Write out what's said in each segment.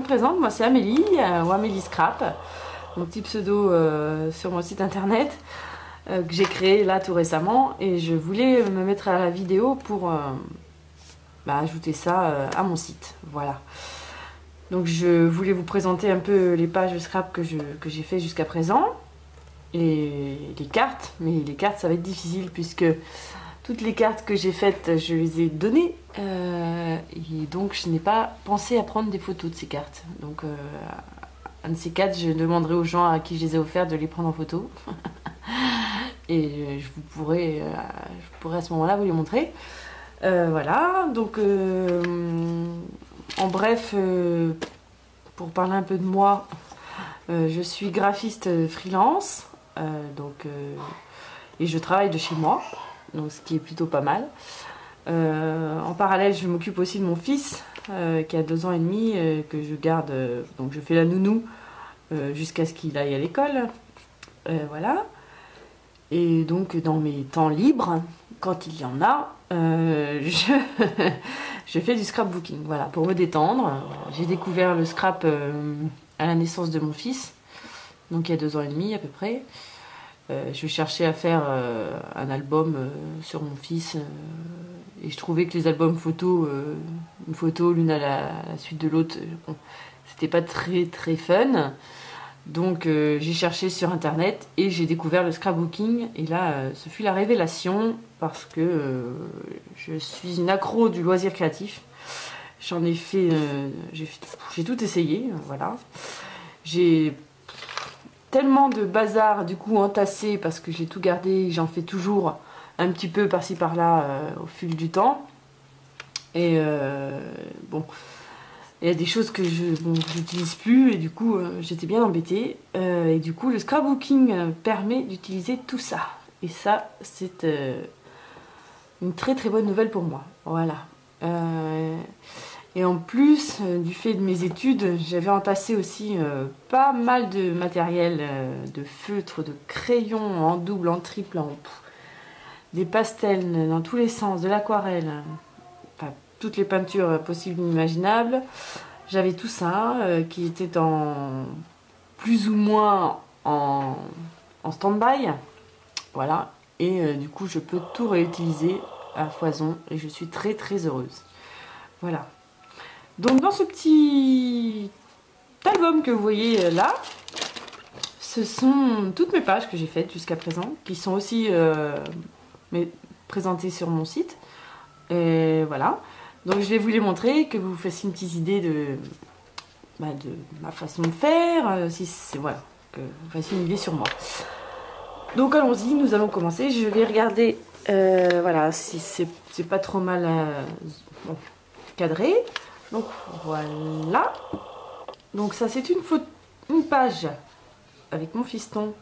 présente, moi c'est Amélie, ou Amélie Scrap, mon petit pseudo sur mon site internet que j'ai créé là tout récemment, et je voulais me mettre à la vidéo pour ajouter ça à mon site, voilà. Donc je voulais vous présenter un peu les pages scrap que j'ai fait jusqu'à présent, et les cartes, mais les cartes ça va être difficile puisque toutes les cartes que j'ai faites, je les ai données, et donc je n'ai pas pensé à prendre des photos de ces cartes. Donc un de ces quatre, je demanderai aux gens à qui je les ai offertes de les prendre en photo. Et je pourrais à ce moment-là vous les montrer. Voilà, donc en bref, pour parler un peu de moi, je suis graphiste freelance, et je travaille de chez moi, donc ce qui est plutôt pas mal. En parallèle, je m'occupe aussi de mon fils qui a 2 ans et demi, que je garde, donc je fais la nounou jusqu'à ce qu'il aille à l'école. Voilà. Et donc dans mes temps libres, quand il y en a, je fais du scrapbooking, voilà, pour me détendre. J'ai découvert le scrap à la naissance de mon fils, donc il y a 2 ans et demi à peu près. Je cherchais à faire un album sur mon fils, et je trouvais que les albums photos, une photo l'une à la suite de l'autre, bon, c'était pas très très fun. Donc j'ai cherché sur internet et j'ai découvert le scrapbooking, et là ce fut la révélation parce que je suis une accro du loisir créatif. J'en ai fait, j'ai tout essayé, voilà. J'ai tellement de bazar du coup entassé parce que j'ai tout gardé, j'en fais toujours un petit peu par-ci par-là au fil du temps. Et bon, il y a des choses que je n'utilise plus, et du coup j'étais bien embêtée. Et du coup le scrapbooking permet d'utiliser tout ça. Et ça c'est une très très bonne nouvelle pour moi. Voilà. Et en plus du fait de mes études, j'avais entassé aussi pas mal de matériel, de feutres, de crayons en double, en triple, des pastels dans tous les sens, de l'aquarelle, enfin toutes les peintures possibles et imaginables. J'avais tout ça qui était plus ou moins en stand-by, voilà. Et du coup je peux tout réutiliser à foison, et je suis très très heureuse. Voilà. Donc dans ce petit album que vous voyez là, ce sont toutes mes pages que j'ai faites jusqu'à présent, qui sont aussi présentées sur mon site. Et voilà. Donc je vais vous les montrer, que vous fassiez une petite idée de ma façon de faire, voilà, que vous fassiez une idée sur moi. Donc allons-y, nous allons commencer. Je vais regarder, voilà, si c'est pas trop mal cadré. Donc voilà. Donc ça c'est une page avec mon fiston.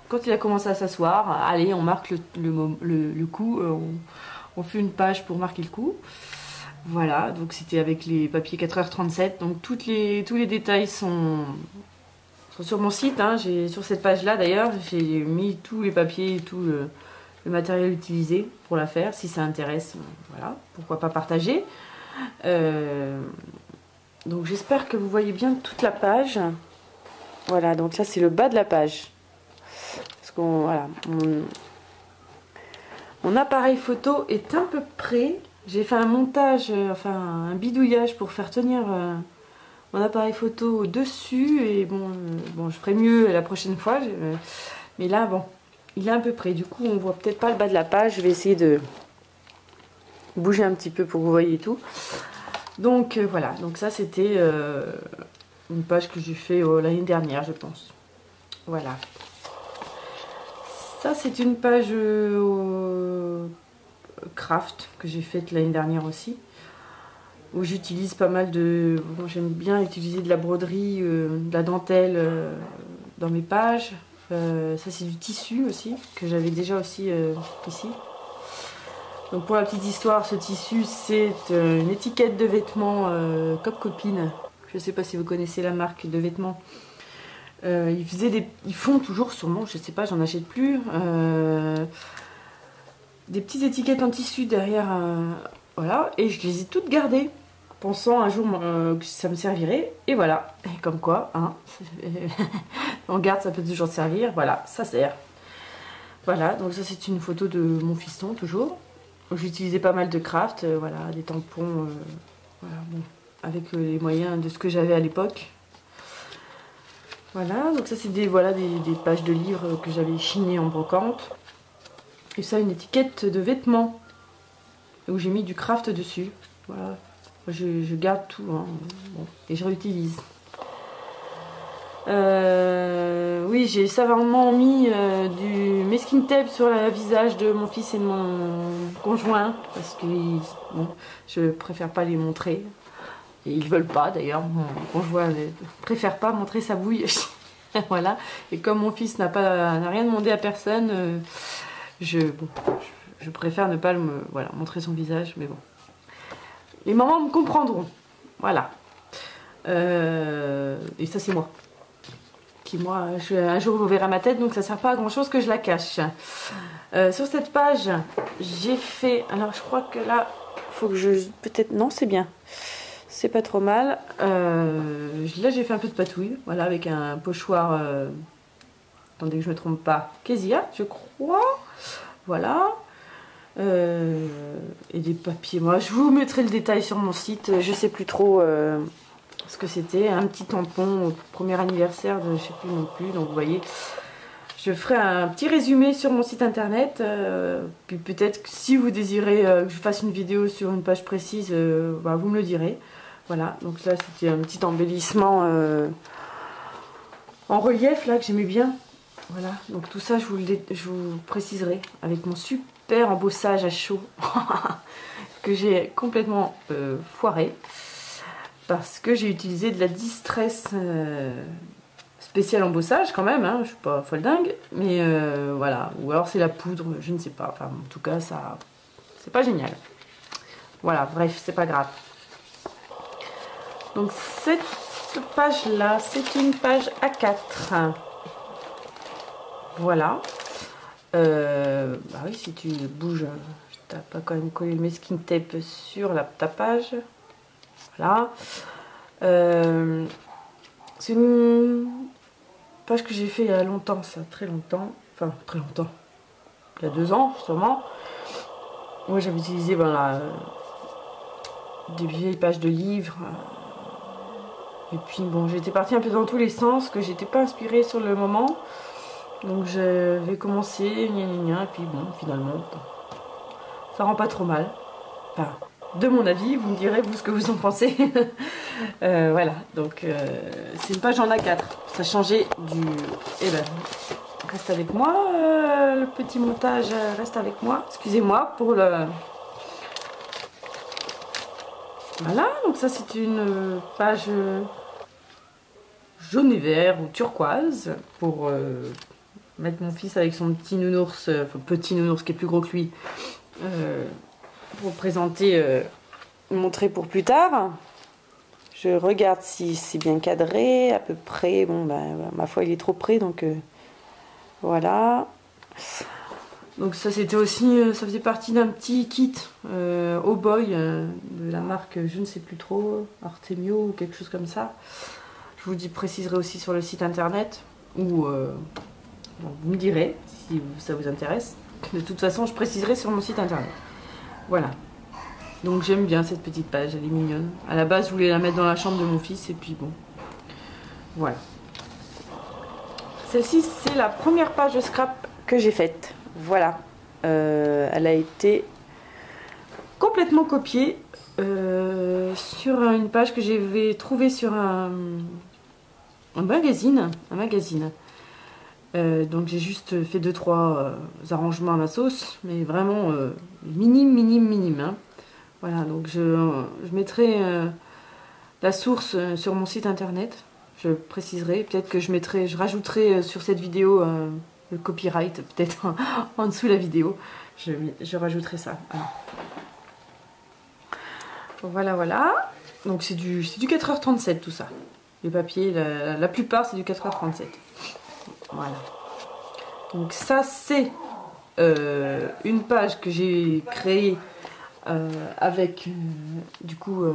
Quand il a commencé à s'asseoir, allez, on marque le coup, on fait une page pour marquer le coup. Voilà, donc c'était avec les papiers 4h37. Donc tous les détails sont sur mon site, hein. Sur cette page là d'ailleurs, j'ai mis tous les papiers et tout le matériel utilisé pour la faire. Si ça intéresse, voilà, pourquoi pas partager. Donc j'espère que vous voyez bien toute la page. Voilà, donc ça c'est le bas de la page. Parce que voilà, mon appareil photo est un peu prêt. J'ai fait un montage, enfin un bidouillage pour faire tenir mon appareil photo dessus, et bon, je ferai mieux la prochaine fois. Mais là, bon, il est un peu prêt. Du coup, on voit peut-être pas le bas de la page. Je vais essayer de bouger un petit peu pour que vous voyez tout. Donc voilà, donc ça c'était une page que j'ai fait l'année dernière, je pense. Voilà. Ça c'est une page craft que j'ai faite l'année dernière aussi, où j'utilise pas mal de... Bon, j'aime bien utiliser de la broderie, de la dentelle dans mes pages. Ça c'est du tissu aussi, que j'avais déjà aussi ici. Donc pour la petite histoire, ce tissu c'est une étiquette de vêtements Cop Copine. Je ne sais pas si vous connaissez la marque de vêtements. Ils font toujours sûrement, je ne sais pas, j'en achète plus. Des petites étiquettes en tissu derrière, voilà, et je les ai toutes gardées. pensant un jour que ça me servirait. Et voilà, et comme quoi, hein, on garde, ça peut toujours servir. Voilà, ça sert. Voilà, donc ça c'est une photo de mon fiston toujours. J'utilisais pas mal de craft, voilà, des tampons, voilà, bon, avec les moyens de ce que j'avais à l'époque. Voilà, donc ça c'est des, voilà, des pages de livres que j'avais chinées en brocante. Et ça, une étiquette de vêtements où j'ai mis du craft dessus. Voilà, je garde tout, hein. Bon, et je réutilise. Oui, j'ai savamment mis du masking tape sur le visage de mon fils et de mon conjoint parce que bon, je préfère pas les montrer. Et ils veulent pas d'ailleurs, mon conjoint ne préfère pas montrer sa bouille. Voilà. Et comme mon fils n'a rien demandé à personne, je préfère ne pas voilà, montrer son visage, mais bon. Les mamans me comprendront. Voilà. Et ça c'est moi. Qui moi, un jour vous verrez ma tête, donc ça sert pas à grand chose que je la cache. Sur cette page, j'ai fait. Alors je crois que là, faut que je. Peut-être. Non, c'est bien. C'est pas trop mal. Là, j'ai fait un peu de patouille. Voilà, avec un pochoir. Attendez que je me trompe pas. Kezia, je crois. Voilà. Et des papiers. Moi, je vous mettrai le détail sur mon site. Je sais plus trop ce que c'était. Un petit tampon au premier anniversaire de je sais plus non plus. Donc, vous voyez. Je ferai un petit résumé sur mon site internet. Puis peut-être que si vous désirez que je fasse une vidéo sur une page précise, bah, vous me le direz. Voilà, donc là c'était un petit embellissement en relief là que j'aimais bien. Voilà, donc tout ça je vous préciserai avec mon super embossage à chaud que j'ai complètement foiré parce que j'ai utilisé de la Distress spéciale embossage quand même, hein, je suis pas folle dingue, mais voilà, ou alors c'est la poudre, je ne sais pas, enfin en tout cas ça c'est pas génial. Voilà, bref, c'est pas grave. Donc cette page là, c'est une page A4. Voilà. Bah oui, si tu bouges, t'as pas quand même collé le masking tape sur ta page. Voilà. C'est une page que j'ai fait il y a longtemps, ça, très longtemps. Enfin, très longtemps. Il y a 2 ans, sûrement. Moi, j'avais utilisé, voilà, des vieilles pages de livres. Et puis bon, j'étais partie un peu dans tous les sens, que j'étais pas inspirée sur le moment. Donc j'avais commencé, gna gna gna, et puis bon, finalement, ça rend pas trop mal. Enfin, de mon avis, vous me direz vous ce que vous en pensez. Voilà, donc c'est une page en A4. Ça changeait du... Eh ben, reste avec moi, le petit montage reste avec moi. Excusez-moi pour le... Voilà, donc ça c'est une page jaune et vert ou turquoise pour mettre mon fils avec son petit nounours, enfin petit nounours qui est plus gros que lui, pour présenter, montrer pour plus tard. Je regarde si c'est bien cadré, à peu près. Bon, ben, ma foi, il est trop près, donc voilà. Donc ça c'était aussi, ça faisait partie d'un petit kit Oh Boy de la marque, je ne sais plus trop, Artemio ou quelque chose comme ça. Je vous préciserai aussi sur le site internet ou bon, vous me direz si ça vous intéresse. De toute façon, je préciserai sur mon site internet. Voilà. Donc j'aime bien cette petite page, elle est mignonne. À la base, je voulais la mettre dans la chambre de mon fils et puis bon, voilà. Celle-ci, c'est la première page de scrap que j'ai faite. Voilà, elle a été complètement copiée sur une page que j'avais trouvée sur un magazine. Donc j'ai juste fait 2-3 arrangements à ma sauce, mais vraiment minime. Hein. Voilà, donc je mettrai la source sur mon site internet. Je préciserai, peut-être que je rajouterai sur cette vidéo le copyright, peut-être en dessous de la vidéo. Je rajouterai ça. Voilà. Donc c'est du 4h37 tout ça. Les papiers, la plupart c'est du 4h37. Voilà. Donc ça c'est une page que j'ai créée avec du coup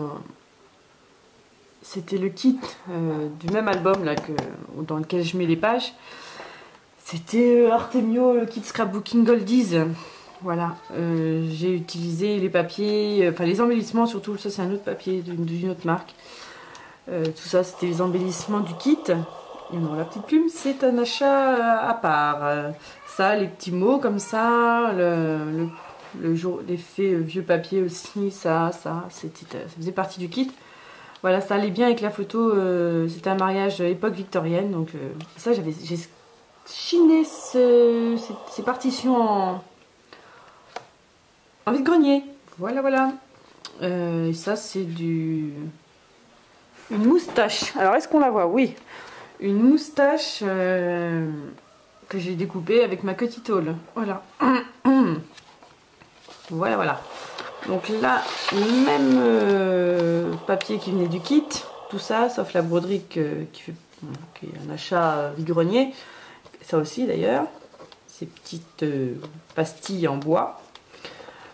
c'était le kit du même album là, dans lequel je mets les pages. C'était Artemio, le kit Scrapbooking Goldies. Voilà, j'ai utilisé les papiers, enfin les embellissements surtout, ça c'est un autre papier d'une autre marque. Tout ça c'était les embellissements du kit. Et non, la petite plume c'est un achat à part. Ça, les petits mots comme ça, l'effet vieux papier aussi, ça faisait partie du kit. Voilà, ça allait bien avec la photo, c'était un mariage époque victorienne, donc ça j'ai chiné ces partitions en vide-grenier. Voilà. Et ça c'est une moustache. Alors est-ce qu'on la voit? Oui. Une moustache que j'ai découpée avec ma petite tôle. Voilà. Voilà. Donc là, même papier qui venait du kit, tout ça, sauf la broderie qui est un achat vide-grenier. Ça aussi d'ailleurs, ces petites pastilles en bois.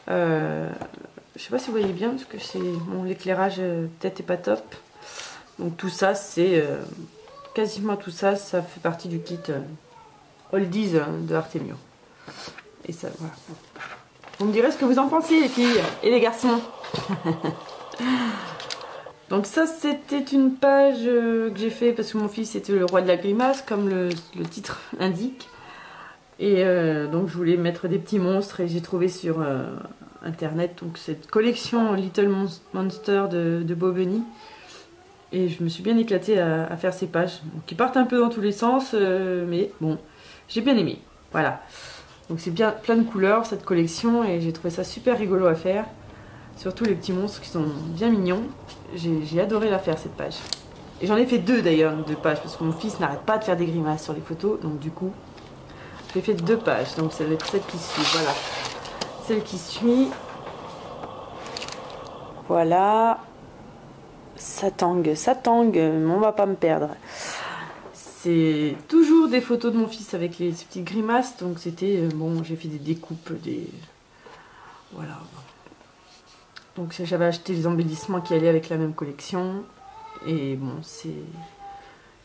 Je sais pas si vous voyez bien parce que c'est l'éclairage peut-être est pas top. Donc tout ça, c'est quasiment tout ça, ça fait partie du kit Oldies de Artemio. Et ça, voilà. Vous me direz ce que vous en pensez, les filles et les garçons. Donc ça, c'était une page que j'ai fait parce que mon fils était le roi de la grimace, comme le titre indique. Et donc je voulais mettre des petits monstres et j'ai trouvé sur internet donc cette collection Little Monster de Bobeny. Et je me suis bien éclatée à faire ces pages, qui partent un peu dans tous les sens, mais bon, j'ai bien aimé. Voilà. Donc c'est bien plein de couleurs cette collection et j'ai trouvé ça super rigolo à faire. Surtout les petits monstres qui sont bien mignons. J'ai adoré la faire cette page. Et j'en ai fait deux d'ailleurs, deux pages, parce que mon fils n'arrête pas de faire des grimaces sur les photos. Donc du coup, j'ai fait deux pages. Donc ça va être celle qui suit. Voilà. Celle qui suit. Voilà. Ça tangue, mais on va pas me perdre. C'est toujours des photos de mon fils avec les petites grimaces. Donc c'était, bon, j'ai fait des découpes, voilà. Donc j'avais acheté les embellissements qui allaient avec la même collection. Et bon,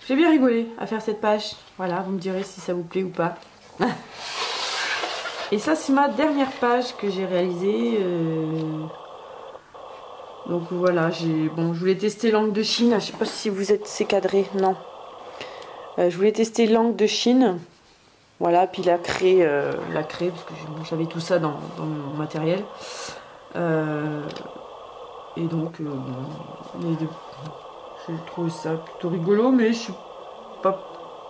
j'ai bien rigolé à faire cette page. Voilà, vous me direz si ça vous plaît ou pas. Et ça, c'est ma dernière page que j'ai réalisée. Donc voilà, je voulais tester l'encre de Chine. Je sais pas si c'est cadré, non. Je voulais tester l'encre de Chine. Voilà, puis la craie, parce que j'avais tout ça dans mon matériel. Et donc, je trouve ça plutôt rigolo, mais je suis pas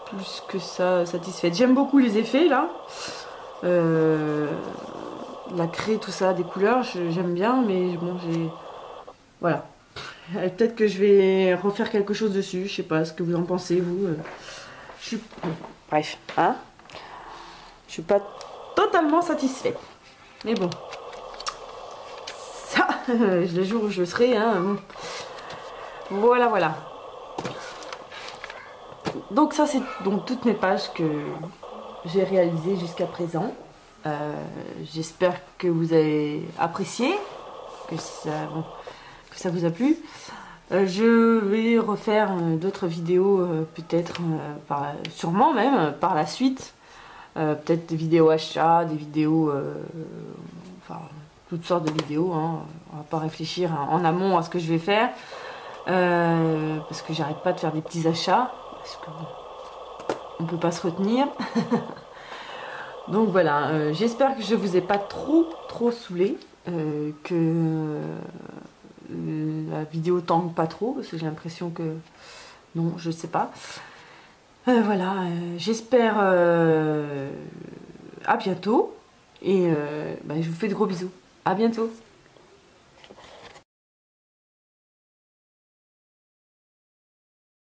plus que ça satisfaite. J'aime beaucoup les effets là. La craie, tout ça, des couleurs, j'aime bien, mais bon, voilà. Peut-être que je vais refaire quelque chose dessus, je sais pas ce que vous en pensez, vous. Bref, hein. Je suis pas totalement satisfaite. Mais bon. Ça, le jour où je serai, hein. Voilà. Donc ça, c'est donc toutes mes pages que j'ai réalisées jusqu'à présent. J'espère que vous avez apprécié, que ça vous a plu. Je vais refaire d'autres vidéos, peut-être, sûrement même, par la suite. Peut-être des vidéos achats, des vidéos, enfin, toutes sortes de vidéos. Hein. On va pas réfléchir en amont à ce que je vais faire. Parce que j'arrête pas de faire des petits achats. Parce que on peut pas se retenir. Donc voilà, j'espère que je vous ai pas trop saoulé. Que la vidéo tangue pas trop, parce que j'ai l'impression que non, je sais pas. Voilà, j'espère à bientôt et je vous fais de gros bisous. À bientôt.